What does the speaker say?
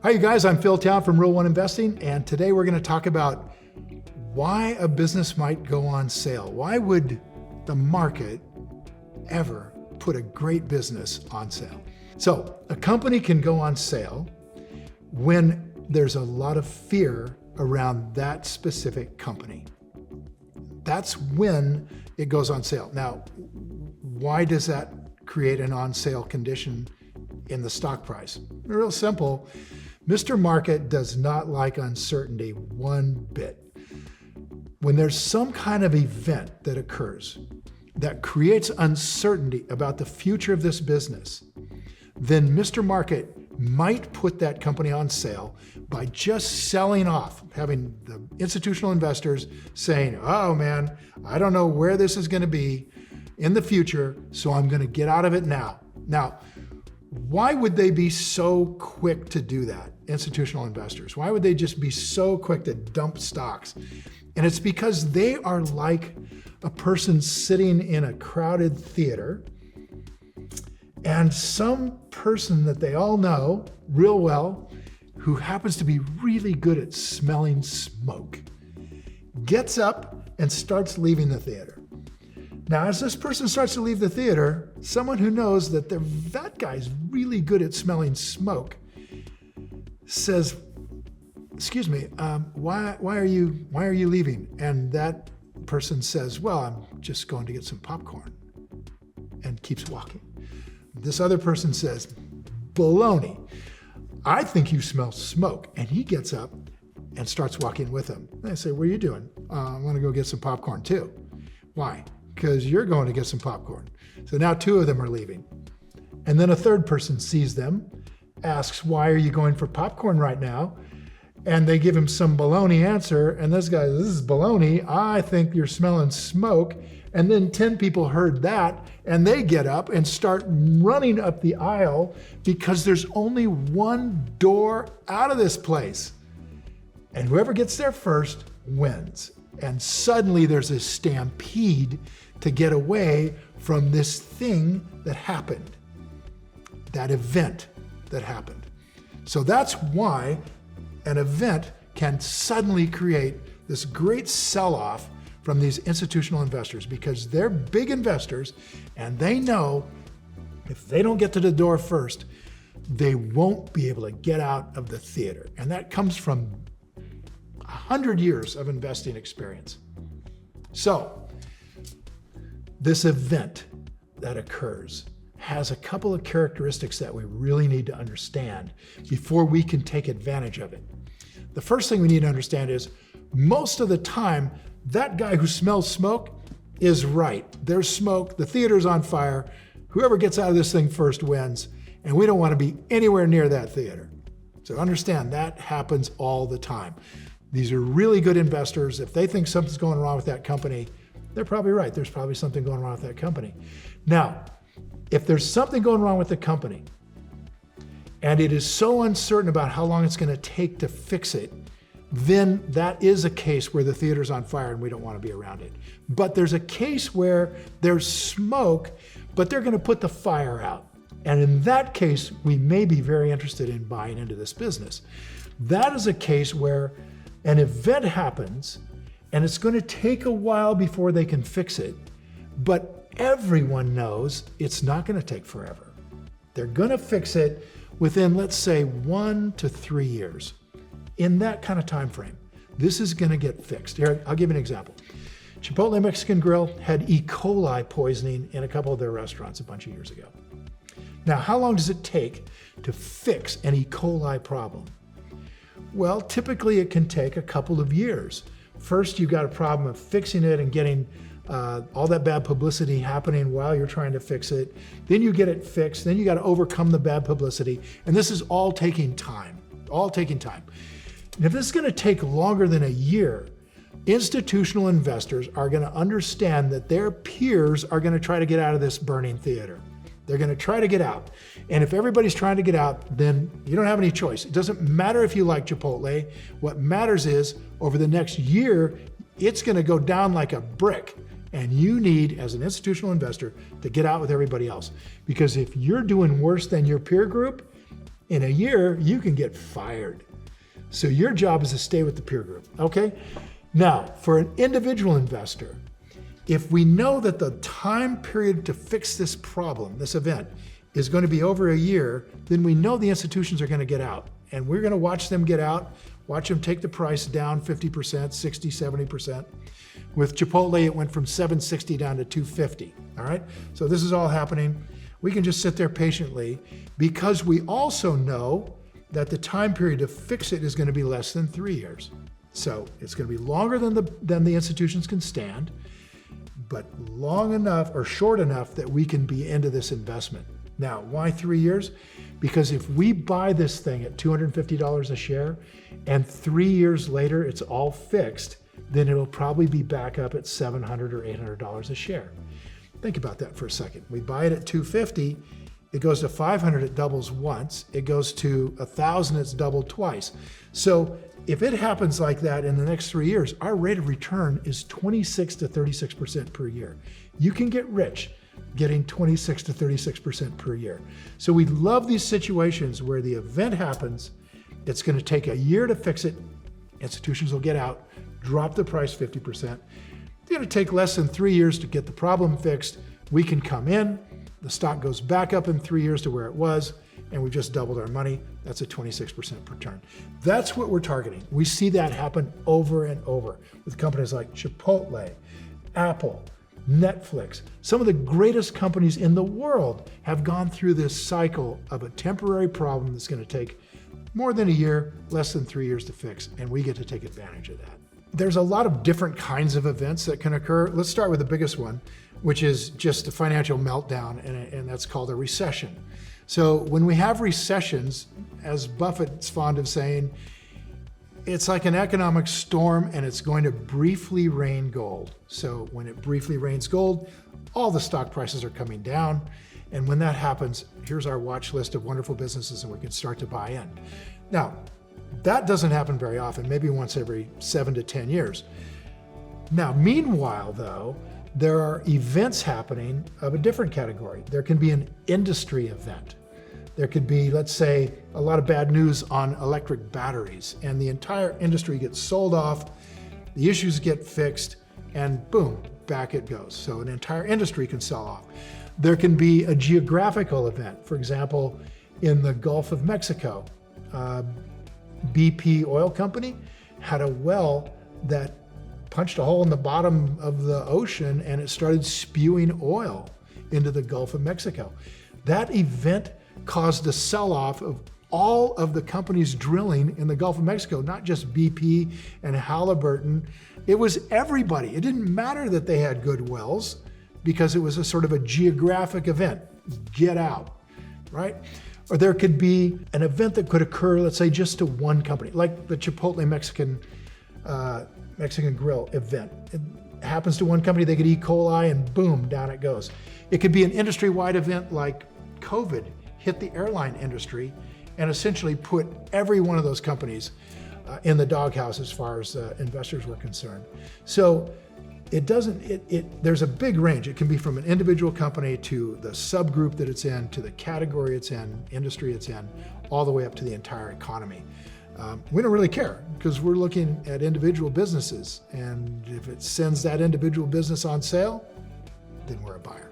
Hi, you guys. I'm Phil Town from R.U.L.E. Investing, and today we're going to talk about why a business might go on sale. Why would the market ever put a great business on sale? So, a company can go on sale when there's a lot of fear around that specific company. That's when it goes on sale. Now, why does that create an on sale condition in the stock price? Real simple. Mr. Market does not like uncertainty one bit. When there's some kind of event that occurs that creates uncertainty about the future of this business, then Mr. Market might put that company on sale by just selling off, having the institutional investors saying, oh man, I don't know where this is going to be in the future, so I'm going to get out of it now. Now, why would they be so quick to do that, institutional investors? Why would they just be so quick to dump stocks? And it's because they are like a person sitting in a crowded theater, and some person that they all know real well, who happens to be really good at smelling smoke, gets up and starts leaving the theater. Now, as this person starts to leave the theater, someone who knows that that guy's really good at smelling smoke says, excuse me, why are you leaving? And that person says, well, I'm just going to get some popcorn, and keeps walking. This other person says, baloney, I think you smell smoke. And he gets up and starts walking with him. And I say, what are you doing? I want to go get some popcorn too. Why? Because you're going to get some popcorn. So now two of them are leaving. And then a third person sees them, asks, why are you going for popcorn right now? And they give him some baloney answer. And this guy, this is baloney. I think you're smelling smoke. And then 10 people heard that, and they get up and start running up the aisle because there's only one door out of this place. And whoever gets there first wins. And suddenly there's a stampede to get away from this thing that happened, that event that happened. So that's why an event can suddenly create this great sell-off from these institutional investors, because they're big investors and they know if they don't get to the door first, they won't be able to get out of the theater. And that comes from 100 years of investing experience. So this event that occurs has a couple of characteristics that we really need to understand before we can take advantage of it. The first thing we need to understand is most of the time, that guy who smells smoke is right. There's smoke, the theater's on fire, whoever gets out of this thing first wins, and we don't want to be anywhere near that theater. So understand that happens all the time. These are really good investors. If they think something's going wrong with that company, they're probably right. There's probably something going wrong with that company. Now, if there's something going wrong with the company, and it is so uncertain about how long it's going to take to fix it, then that is a case where the theater's on fire and we don't want to be around it. But there's a case where there's smoke, but they're going to put the fire out. And in that case, we may be very interested in buying into this business. That is a case where an event happens and it's going to take a while before they can fix it, but everyone knows it's not going to take forever. They're going to fix it within, let's say, 1 to 3 years. In that kind of time frame, this is going to get fixed. Here, I'll give you an example. Chipotle Mexican Grill had E. coli poisoning in a couple of their restaurants a bunch of years ago. Now, how long does it take to fix an E. coli problem? Well, typically it can take a couple of years. First, you've got a problem of fixing it and getting all that bad publicity happening while you're trying to fix it. Then you get it fixed. Then you got to overcome the bad publicity. And this is all taking time, And if this is going to take longer than a year, institutional investors are going to understand that their peers are going to try to get out of this burning theater. They're going to try to get out. And if everybody's trying to get out, then you don't have any choice. It doesn't matter if you like Chipotle. What matters is over the next year, it's going to go down like a brick. And you need, as an institutional investor, to get out with everybody else. Because if you're doing worse than your peer group, In a year, you can get fired. So your job is to stay with the peer group, okay? Now, for an individual investor, if we know that the time period to fix this problem, this event, is going to be over a year, then we know the institutions are going to get out. And we're going to watch them get out, watch them take the price down 50%, 60, 70%. With Chipotle, it went from $7.60 down to $2.50, all right? So this is all happening. We can just sit there patiently because we also know that the time period to fix it is going to be less than 3 years. So it's going to be longer than the institutions can stand, but long enough or short enough that we can be into this investment. Now, why 3 years? Because if we buy this thing at $250 a share and 3 years later it's all fixed, then it'll probably be back up at $700 or $800 a share. Think about that for a second. We buy it at $250, it goes to $500, it doubles once. It goes to $1,000, it's doubled twice. So if it happens like that in the next 3 years, our rate of return is 26 to 36% per year. You can get rich getting 26 to 36% per year. So we love these situations where the event happens, it's going to take a year to fix it, institutions will get out, drop the price 50%. It's going to take less than 3 years to get the problem fixed. We can come in, the stock goes back up in 3 years to where it was, and we just doubled our money. That's a 26% return. That's what we're targeting. We see that happen over and over with companies like Chipotle, Apple, Netflix. Some of the greatest companies in the world have gone through this cycle of a temporary problem that's going to take more than a year, less than 3 years to fix, and we get to take advantage of that. There's a lot of different kinds of events that can occur. Let's start with the biggest one, which is just a financial meltdown, and that's called a recession. So when we have recessions, as Buffett's fond of saying, it's like an economic storm and it's going to briefly rain gold. So when it briefly rains gold, all the stock prices are coming down. And when that happens, here's our watch list of wonderful businesses and we can start to buy in. Now, that doesn't happen very often, maybe once every 7 to 10 years. Now, meanwhile, though, there are events happening of a different category. There can be an industry event. There could be, let's say, a lot of bad news on electric batteries, and the entire industry gets sold off, the issues get fixed, and boom, back it goes. So an entire industry can sell off. There can be a geographical event. For example, in the Gulf of Mexico, BP oil company had a well that punched a hole in the bottom of the ocean and it started spewing oil into the Gulf of Mexico. That event caused a sell-off of all of the companies drilling in the Gulf of Mexico, not just BP and Halliburton. It was everybody. It didn't matter that they had good wells because it was a sort of a geographic event. Get out, right? Or there could be an event that could occur, let's say, just to one company, like the Chipotle Mexican grill event. It happens to one company, they get E. coli and boom, down it goes. It could be an industry-wide event like COVID hit the airline industry and essentially put every one of those companies in the doghouse as far as investors were concerned. So there's a big range. It can be from an individual company to the subgroup that it's in, to the category it's in, industry it's in, all the way up to the entire economy. We don't really care because we're looking at individual businesses, and if it sends that individual business on sale, then we're a buyer.